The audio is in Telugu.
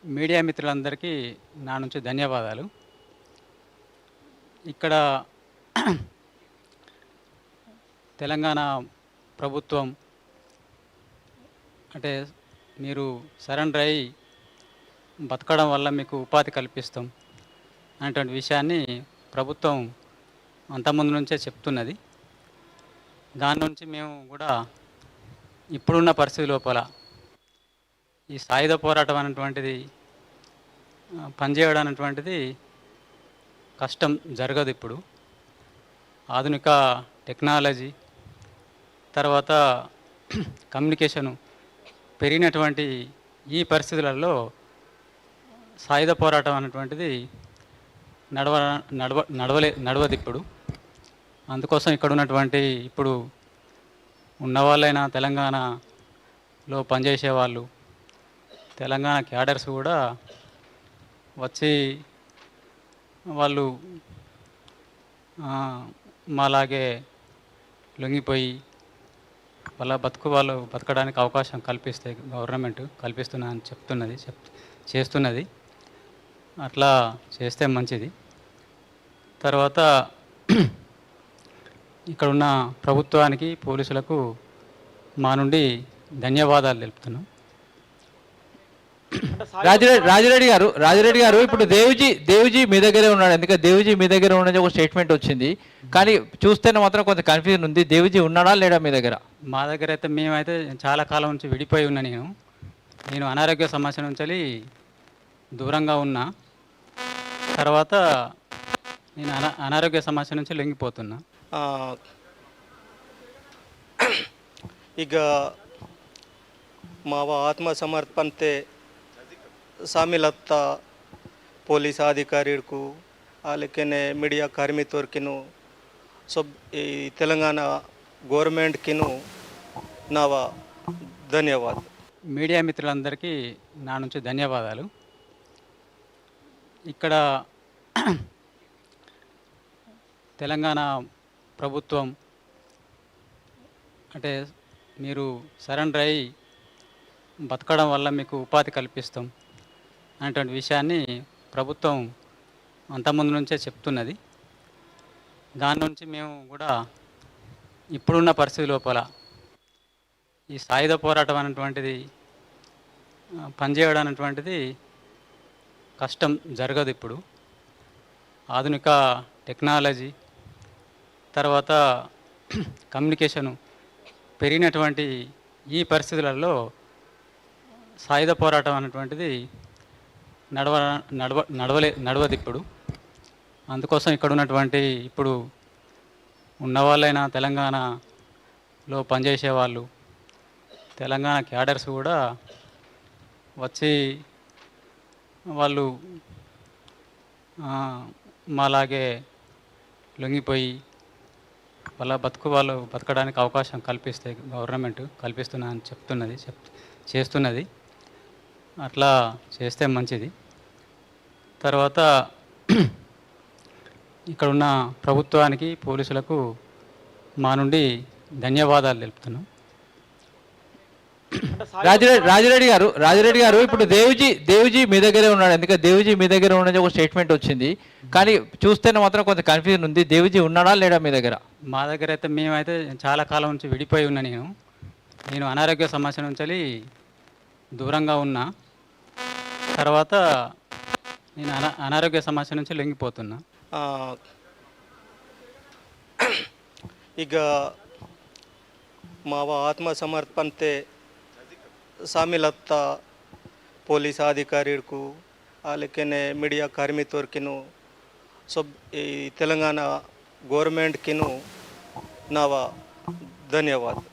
మీడియా మిత్రులందరికీ నా నుంచి ధన్యవాదాలు. ఇక్కడ తెలంగాణ ప్రభుత్వం అంటే మీరు సరెండర్ అయ్యి బతకడం వల్ల మీకు ఉపాధి కల్పిస్తాం అనేటువంటి విషయాన్ని ప్రభుత్వం అంతకుముందు నుంచే చెప్తున్నది. దాని నుంచి మేము కూడా ఇప్పుడున్న పరిస్థితి లోపల ఈ సాయుధ పోరాటం అనేటువంటిది పనిచేయడం అనేటువంటిది కష్టం జరగదు. ఇప్పుడు ఆధునిక టెక్నాలజీ తర్వాత కమ్యూనికేషను పెరిగినటువంటి ఈ పరిస్థితులలో సాయుధ పోరాటం అనేటువంటిది నడవ నడవ నడవదు ఇప్పుడు. అందుకోసం ఇక్కడ ఉన్నటువంటి ఇప్పుడు ఉన్నవాళ్ళైనా తెలంగాణలో పనిచేసే వాళ్ళు తెలంగాణ క్యాడర్స్ కూడా వచ్చి వాళ్ళు మాలాగే లొంగిపోయి వాళ్ళ వాళ్ళు బతకడానికి అవకాశం కల్పిస్తే గవర్నమెంట్ కల్పిస్తున్నా అని చేస్తున్నది. అట్లా చేస్తే మంచిది. తర్వాత ఇక్కడున్న ప్రభుత్వానికి పోలీసులకు మా నుండి ధన్యవాదాలు తెలుపుతున్నాం. రాజిరెడ్డి గారు ఇప్పుడు దేవిజీ మీ దగ్గరే ఉన్నాడు. ఎందుకంటే దేవిజీ మీ దగ్గర ఉన్నది ఒక స్టేట్మెంట్ వచ్చింది, కానీ చూస్తేనే మాత్రం కొంత కన్ఫ్యూజన్ ఉంది. దేవిజీ ఉన్నాడా లేడా మీ దగ్గర? మా దగ్గర అయితే మేమైతే చాలా కాలం నుంచి విడిపోయి ఉన్నా. నేను అనారోగ్య సమస్య నుంచి దూరంగా ఉన్నా. తర్వాత నేను అనారోగ్య సమస్య నుంచి లొంగిపోతున్నా. ಈಗ ಮಾವ ಆತ್ಮಸಮರ್ಪಣತೆ ಶಾಮಿಲತ್ತ ಪೊಲೀಸ್ ಅಧಿಕಾರಿಗೂ అలాగే మీడియా కార్మికులకిను సబ్ ఈ తెలంగాణ గవర్నమెంట్కిను నా ధన్యవాదాలు. మీడియా మిత్రులందరికీ నా నుంచి ధన్యవాదాలు. ఇక్కడ తెలంగాణ ప్రభుత్వం అంటే మీరు సరెండర్ అయ్యి బతకడం వల్ల మీకు ఉపాధి కల్పిస్తాం అనేటువంటి విషయాన్ని ప్రభుత్వం అంతకుముందు నుంచే చెప్తున్నది. దాని నుంచి మేము కూడా ఇప్పుడున్న పరిస్థితి లోపల ఈ సాయుధ పోరాటం అనేటువంటిది పనిచేయడం అనేటువంటిది కష్టం జరగదు. ఇప్పుడు ఆధునిక టెక్నాలజీ తర్వాత కమ్యూనికేషను పెరిగినటువంటి ఈ పరిస్థితులలో సాయుధ పోరాటం అనేటువంటిది నడవదు ఇప్పుడు. అందుకోసం ఇక్కడ ఉన్నటువంటి ఇప్పుడు ఉన్నవాళ్ళైనా తెలంగాణలో పనిచేసే వాళ్ళు తెలంగాణ క్యాడర్స్ కూడా వచ్చి వాళ్ళు మాలాగే లొంగిపోయి వాళ్ళ వాళ్ళు బతకడానికి అవకాశం కల్పిస్తే గవర్నమెంట్ కల్పిస్తున్నా అని చేస్తున్నది. అట్లా చేస్తే మంచిది. తర్వాత ఇక్కడున్న ప్రభుత్వానికి పోలీసులకు మా నుండి ధన్యవాదాలు తెలుపుతున్నాం. రాజిరెడ్డి గారు ఇప్పుడు దేవిజీ మీ దగ్గరే ఉన్నాడు. ఎందుకంటే దేవిజీ మీ దగ్గర ఉన్నది ఒక స్టేట్మెంట్ వచ్చింది, కానీ చూస్తేనే మాత్రం కొంత కన్ఫ్యూజన్ ఉంది. దేవిజీ ఉన్నాడా లేడా మీ దగ్గర? మా దగ్గర అయితే మేమైతే చాలా కాలం నుంచి విడిపోయి ఉన్నా. నేను అనారోగ్య సమస్య నుంచి దూరంగా ఉన్నా. తర్వాత నేను అనారోగ్య సమస్య నుంచి లొంగిపోతున్నా. ಈಗ ಮಾವ ಆತ್ಮಸಮರ್ಪಣತೆ ಶಾಮಿಲತ್ತ ಪೊಲೀಸ್ ಅಧಿಕಾರಿಗೂ అలాగే మీడియా కార్మికులకిను సబ్ ఈ తెలంగాణ గవర్నమెంట్కిను నా ధన్యవాదాలు.